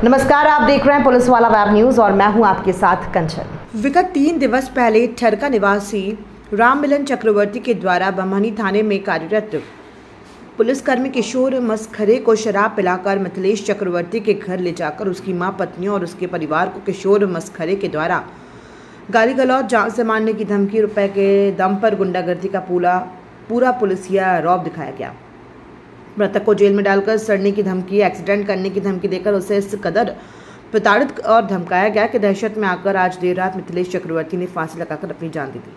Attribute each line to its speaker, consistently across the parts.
Speaker 1: नमस्कार, आप देख रहे हैं पुलिस वाला वेब न्यूज और मैं हूं आपके साथ कंचन।
Speaker 2: विगत 3 दिवस पहले ठरका निवासी राममिलन चक्रवर्ती के द्वारा बमहनी थाने में कार्यरत पुलिसकर्मी किशोर मस्खरे को शराब पिलाकर मिथिलेश चक्रवर्ती के घर ले जाकर उसकी मां, पत्नी और उसके परिवार को किशोर मस्खरे के द्वारा गाली गलौज, जान से मारने की धमकी, रुपए के दम पर गुंडागर्दी का पूरा पुलिसिया रौब दिखाया गया। मृतक को जेल में डालकर सड़ने की धमकी, एक्सीडेंट करने की धमकी देकर उसे इस कदर प्रताड़ित और धमकाया गया कि दहशत में आकर आज देर रात मिथिलेश चक्रवर्ती ने फांसी लगाकर अपनी जान दे दी।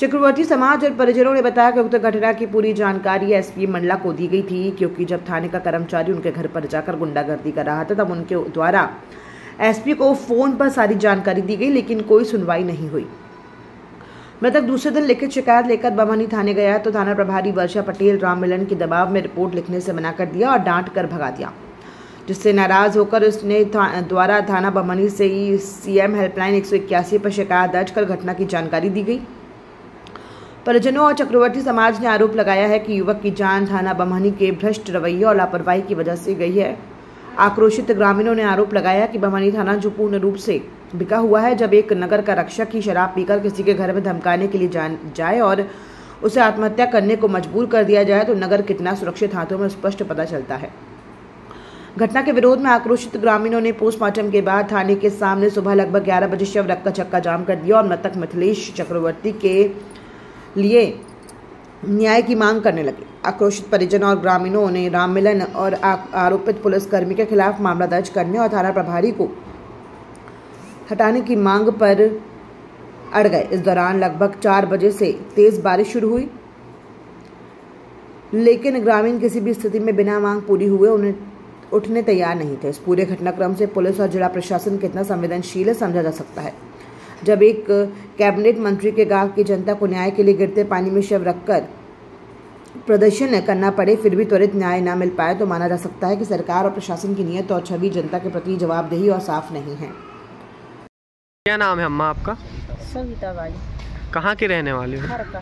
Speaker 2: चक्रवर्ती समाज और परिजनों ने बताया कि उक्त घटना की पूरी जानकारी एसपी मंडला को दी गई थी, क्योंकि जब थाने का कर्मचारी उनके घर पर जाकर गुंडागर्दी कर रहा था तब उनके द्वारा एसपी को फोन पर सारी जानकारी दी गई, लेकिन कोई सुनवाई नहीं हुई। मृतक दूसरे दिन लिखित शिकायत लेकर बमहनी थाने गया तो थाना प्रभारी वर्षा पटेल राममिलन के दबाव में रिपोर्ट लिखने से मना कर दिया और डांट कर भगा दिया, जिससे नाराज होकर उसने द्वारा थाना बमहनी से ही सीएम हेल्पलाइन 181 पर शिकायत दर्ज कर घटना की जानकारी दी गई। परिजनों और चक्रवर्ती समाज ने आरोप लगाया है कि युवक की जान थाना बमहनी के भ्रष्ट रवैये और लापरवाही की वजह से गई है। आक्रोशित ग्रामीणों ने आरोप लगाया कि बमहनी थाना जो पूर्ण रूप से बिका हुआ है, जब एक नगर का रक्षक ही शराब पीकर किसी के घर में धमकाने के लिए जाए और उसे आत्महत्या करने को मजबूर कर दिया जाए तो नगर कितना सुरक्षित हाथों में स्पष्ट पता चलता है। घटना के विरोध में आक्रोशित ग्रामीणों ने पोस्टमार्टम के बाद थाने के सामने सुबह लगभग 11 बजे शव रखकर चक्का जाम कर दिया और मृतक मिथिलेश चक्रवर्ती के लिए न्याय की मांग करने लगे। आक्रोशित परिजन और ग्रामीणों ने राममिलन और आरोपित पुलिसकर्मी के खिलाफ मामला दर्ज करने और थाना प्रभारी को हटाने की मांग पर अड़ गए। इस दौरान लगभग 4 बजे से तेज बारिश शुरू हुई, लेकिन ग्रामीण किसी भी स्थिति में बिना मांग पूरी हुए उठने तैयार नहीं थे। इस पूरे घटनाक्रम से पुलिस और जिला प्रशासन कितना संवेदनशील है समझा जा सकता है। जब एक कैबिनेट मंत्री के गांव की जनता को न्याय के लिए गिरते पानी में शव रखकर प्रदर्शन करना पड़े, फिर भी त्वरित न्याय न मिल पाए, तो माना जा सकता है कि सरकार और प्रशासन की नीयत और छवि जनता के प्रति जवाबदेही और साफ नहीं है।
Speaker 3: क्या नाम है अम्मा आपका?
Speaker 4: सविता बाई।
Speaker 3: कहाँ के रहने वाले हो?
Speaker 4: ठरका।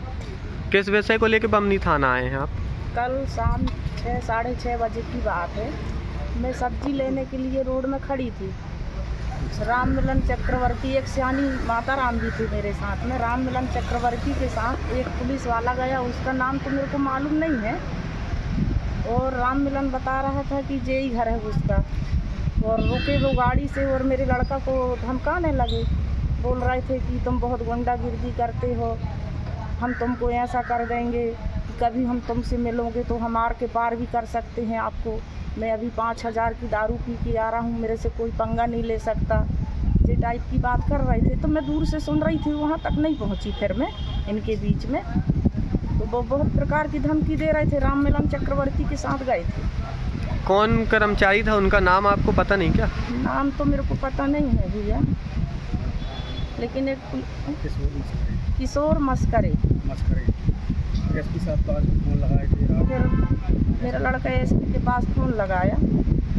Speaker 3: किस विषय को लेकर बमहनी थाना आए हैं आप?
Speaker 4: कल शाम 6 साढ़े 6 बजे की बात है। मैं सब्जी लेने के लिए रोड में खड़ी थी। राममिलन चक्रवर्ती, एक सियानी माता राम जी थी मेरे साथ में। राममिलन चक्रवर्ती के साथ एक पुलिस वाला गया, उसका नाम तो मेरे को मालूम नहीं है, और राममिलन बता रहा था कि यही घर है उसका, और रुके वो गाड़ी से और मेरे लड़का को धमकाने लगे। बोल रहे थे कि तुम बहुत गुंडागिर्दी करते हो, हम तुमको ऐसा कर देंगे, कभी हम तुमसे मिलोगे तो हम मार के पार भी कर सकते हैं आपको। मैं अभी 5000 की दारू पी के आ रहा हूँ, मेरे से कोई पंगा नहीं ले सकता, ये टाइप की बात कर रहे थे। तो मैं दूर से सुन रही थी, वहाँ तक नहीं पहुँची। फिर मैं इनके बीच में तो वो बहुत प्रकार की धमकी दे रहे थे। राममिलन चक्रवर्ती के साथ गए थे।
Speaker 3: कौन कर्मचारी था, उनका नाम आपको पता नहीं क्या?
Speaker 4: नाम तो मेरे को पता नहीं है भैया, लेकिन एक किशोर मस्खरे।
Speaker 5: एसपी साहब का फोन लगाया कि
Speaker 4: फिर मेरा लड़का एसपी के पास फ़ोन लगाया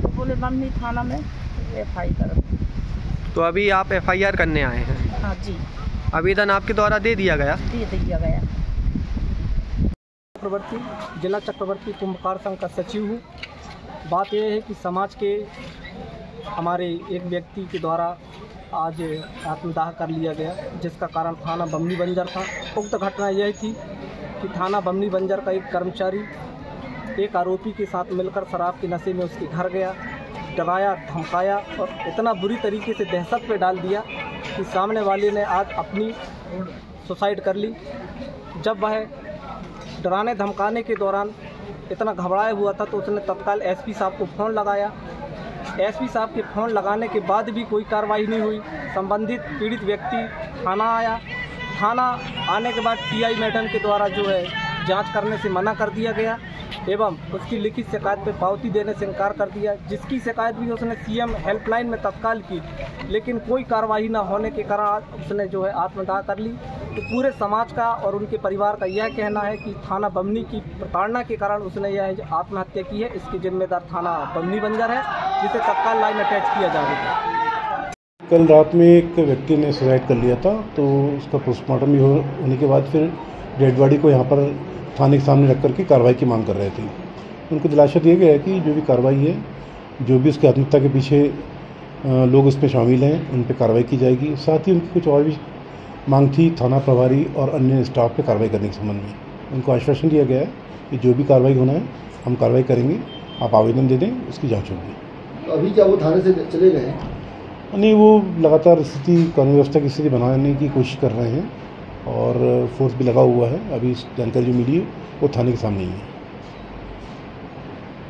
Speaker 4: तो बोले बमहनी थाना में FI करो।
Speaker 3: तो अभी आप FIR करने आए हैं?
Speaker 4: हाँ जी।
Speaker 3: आवेदन आपके द्वारा दे दिया गया?
Speaker 4: दे दिया गया।
Speaker 5: चक्रवर्ती, जिला चक्रवर्ती कुंभकार संघ का सचिव हूँ। बात यह है कि समाज के हमारे एक व्यक्ति के द्वारा आज आत्मदाह कर लिया गया, जिसका कारण थाना बमहनी बंजर था। उक्त घटना यह थी कि थाना बमहनी बंजर का एक कर्मचारी एक आरोपी के साथ मिलकर शराब के नशे में उसके घर गया, डराया, धमकाया और इतना बुरी तरीके से दहशत पे डाल दिया कि सामने वाले ने आज अपनी सुसाइड कर ली। जब वह डराने धमकाने के दौरान इतना घबराया हुआ था तो उसने तत्काल एसपी साहब को फ़ोन लगाया। एसपी साहब के फ़ोन लगाने के बाद भी कोई कार्रवाई नहीं हुई। संबंधित पीड़ित व्यक्ति थाना आया। थाना आने के बाद टीआई मैडम के द्वारा जो है जांच करने से मना कर दिया गया एवं उसकी लिखित शिकायत पे पावती देने से इनकार कर दिया, जिसकी शिकायत भी उसने सीएम हेल्पलाइन में तत्काल की, लेकिन कोई कार्रवाई न होने के कारण उसने जो है आत्मदाह कर ली। तो पूरे समाज का और उनके परिवार का यह कहना है कि थाना बमहनी की प्रताड़ना के कारण उसने यह आत्महत्या की है। इसकी जिम्मेदार थाना बमहनी बंजर है, जिसे तत्काल लाइन अटैच किया जाएगा।
Speaker 6: कल रात में एक व्यक्ति ने सुसाइड कर लिया था, तो उसका पोस्टमार्टम भी होने के बाद फिर डेड बॉडी को यहाँ पर थाने के सामने रख करके कार्रवाई की मांग कर रहे थे। उनको दिलासा दिया गया है कि जो भी कार्रवाई है, जो भी उसकी आत्महत्या के पीछे लोग इसमें शामिल हैं, उन पर कार्रवाई की जाएगी। साथ ही उनकी कुछ और भी मांग थी थाना प्रभारी और अन्य स्टाफ पे कार्रवाई करने के संबंध में। उनको आश्वासन दिया गया है कि जो भी कार्रवाई होना है हम कार्रवाई करेंगे, आप आवेदन दे दें, उसकी जाँच होगी।
Speaker 7: तो अभी क्या वो थाने से चले गए हैं?
Speaker 6: नहीं, वो लगातार स्थिति कानून व्यवस्था की स्थिति बनाने की कोशिश कर रहे हैं और फोर्स भी लगा हुआ है। अभी जानकारी जो मिली है वो थाने के सामने ही है।